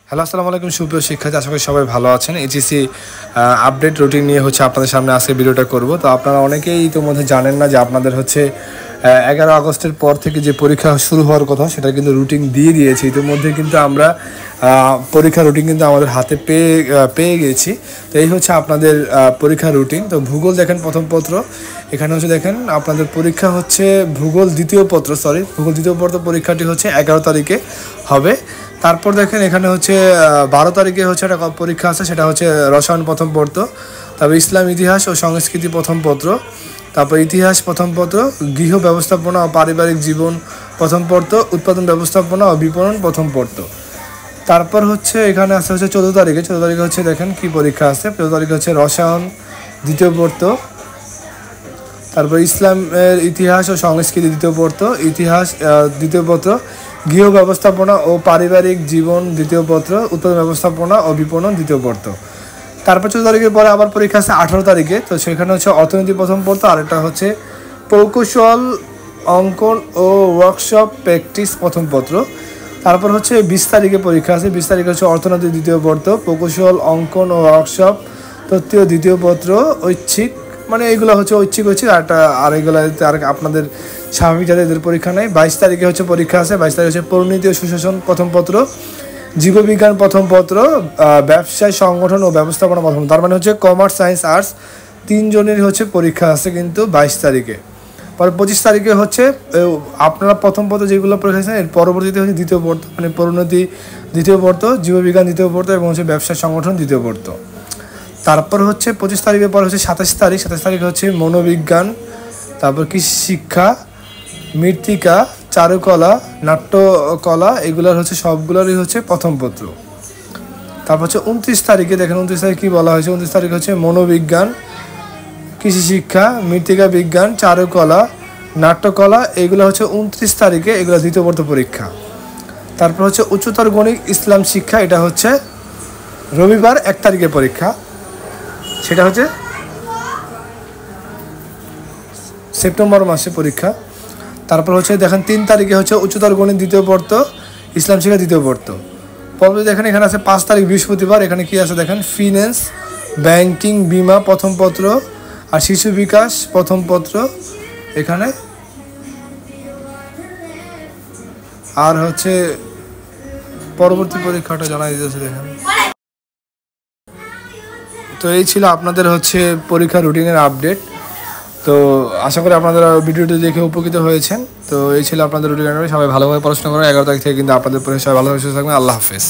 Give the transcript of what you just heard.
Hello, আসসালামু আলাইকুম সুপ্রিয় শিক্ষার্থী, আশা করি সবাই ভালো আছেন। এইচএসসি আপডেট রুটিন নিয়ে আপনাদের সামনে আজকে ভিডিওটা করব। তো আপনারা অনেকেই ইতিমধ্যে জানেন না যে আপনাদের 11 আগস্টের পর থেকে যে পরীক্ষা শুরু হওয়ার কথা সেটা কিন্তু রুটিন দিয়ে দিয়েছে। ইতিমধ্যে কিন্তু আমরা পরীক্ষার রুটিন কিন্তু আমাদের হাতে পেয়ে গেছি। তো এই আপনাদের পরীক্ষার রুটিন। তো ভূগোল দেখেন প্রথম পত্র, এখানে দেখেন আপনাদের পরীক্ষা ভূগোল দ্বিতীয় পত্র পরীক্ষাটি 11 তারিখে হবে। তারপর দেখেন এখানে 12 তারিখে একটা পরীক্ষা আছে, সেটা রসায়ন প্রথম পত্র, তারপর ইসলাম ইতিহাস ও সংস্কৃতি প্রথম পত্র, তারপর ইতিহাস প্রথম পত্র, গৃহ ব্যবস্থাপনা ও পারিবারিক জীবন প্রথম পত্র, উৎপাদন ব্যবস্থাপনা ও বিপণন প্রথম পত্র। তারপর এখানে আছে 14 তারিখে দেখেন কি পরীক্ষা আছে। 14 তারিখে রসায়ন দ্বিতীয় পত্র, তারপর ইসলামের ইতিহাস ও সংস্কৃতি দ্বিতীয় পত্র, ইতিহাস দ্বিতীয় পত্র, গৃহ ব্যবস্থাপনা ও পারিবারিক জীবন দ্বিতীয় পত্র, উৎপাদন ব্যবস্থাপনা ও বিপণন দ্বিতীয় পত্র। তারপর 14 তারিখের পরে আবার পরীক্ষা আছে 18 তারিখে। তো সেখানে অর্থনীতি প্রথম পত্র, আর একটা প্রকৌশল অঙ্কন ও ওয়ার্কশপ প্র্যাকটিস প্রথম পত্র। তারপর 20 তারিখে পরীক্ষা আছে। 20 তারিখে অর্থনীতি দ্বিতীয় পত্র, প্রকৌশল অঙ্কন ও ওয়ার্কশপ তৃতীয় দ্বিতীয় পত্র, ঐচ্ছিক, মানে এগুলো ঐচ্ছিক আর এগুলো আর আপনাদের স্বাভাবিক যাদের পরীক্ষা নেই। 22 তারিখে পরীক্ষা আছে। 22 তারিখে পরিণতি ও সুশাসন প্রথম পত্র, জীববিজ্ঞান প্রথম পত্র, ব্যবসায় সংগঠন ও ব্যবস্থাপনা প্রথম। তার মানে কমার্স, সায়েন্স, আর্টস তিনজনের পরীক্ষা আছে কিন্তু 22 তারিখে। পরে 25 তারিখে আপনারা প্রথম পত্র যেগুলো পরীক্ষা আছে এর পরবর্তীতে দ্বিতীয় পত্র, মানে পরিণতি দ্বিতীয় পত্র, জীববিজ্ঞান দ্বিতীয় পত্র এবং ব্যবসায় সংগঠন দ্বিতীয় পত্র। তারপর 25 তারিখের পর 27 তারিখে মনোবিজ্ঞান, তারপর কৃষি শিক্ষা, মৃত্তিকা, চারুকলা, নাট্যকলা, এগুলোর সবগুলোরই প্রথম পত্র। তারপর 29 তারিখে দেখেন 29 তারিখে কী বলা হয়েছে। 29 তারিখে মনোবিজ্ঞান, কৃষি শিক্ষা, মৃত্তিকা বিজ্ঞান, চারুকলা, নাট্যকলা, এগুলো 29 তারিখে, এগুলো দ্বিতীয় পত্র পরীক্ষা। তারপর উচ্চতর গণিত ইসলাম শিক্ষা, এটা রবিবার 1 তারিখে পরীক্ষা, সেটা সেপ্টেম্বর মাসে পরীক্ষা। তারপর দেখেন 3 তারিখে উচ্চতর গণিত দ্বিতীয় পত্র, ইসলাম শিক্ষা দ্বিতীয় পত্র। পরবর্তী দেখেন এখানে আছে 5 তারিখ বৃহস্পতিবার, এখানে কি আছে দেখেন, ফিন্যান্স, ব্যাংকিং, বিমা প্রথম পত্র, আর শিশু বিকাশ প্রথম পত্র এখানে। আর পরবর্তী পরীক্ষাটা জানাই দিতেছে দেখেন। তো এই ছিল আপনাদের পরীক্ষা রুটিনের আপডেট। তো আশা করি আপনারা ভিডিওটি দেখে উপকৃত হয়েছেন। তো এই ছিল আপনাদের রুটিন। সবাই ভালোভাবে পড়াশোনা করেন। 11 তারিখ থেকে কিন্তু আপনাদের পরীক্ষা, সবাই ভালোভাবে থাকবেন। আল্লাহ হাফেজ।